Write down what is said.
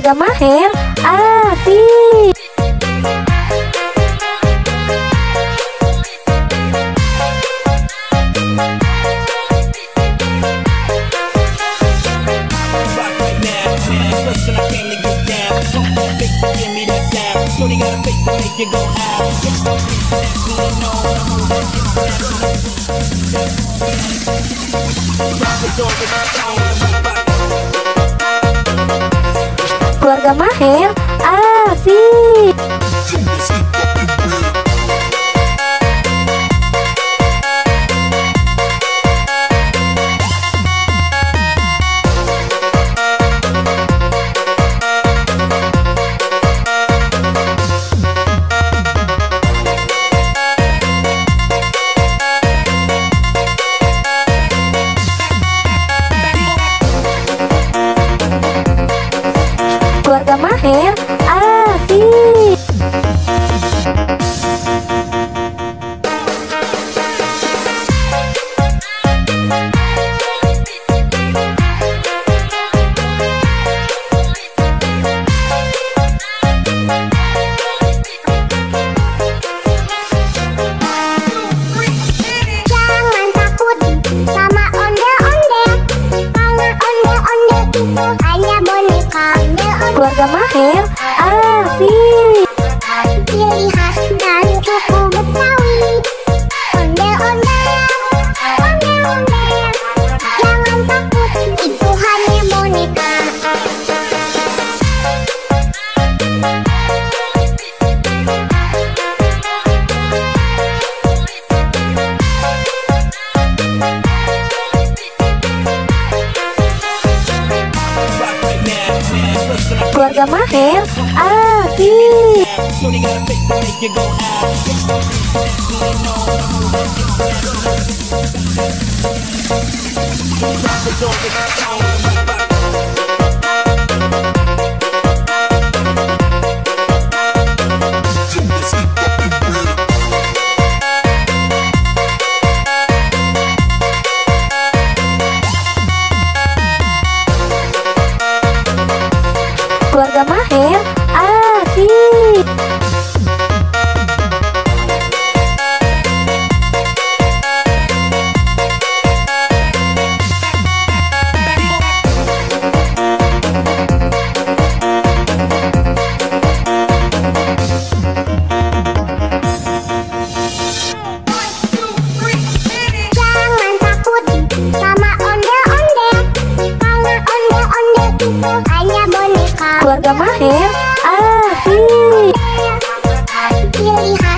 Keluarga Maher asik. Keluarga Maher asik. Keluarga Maher asik. Jangan takut sama ondel-ondel, karena ondel-ondel itu hanya boneka. Keluarga Maher asik. Ciri khas dari suku Betawi, ondel-ondel, ondel-ondel. Jangan takut, itu hanya boneka. Keluarga Maher asik. Keluarga Maher asik. Jangan takut sama ondel-ondel, karena ondel-ondel itu hanya boneka. Keluarga Maher asik. Ciri khas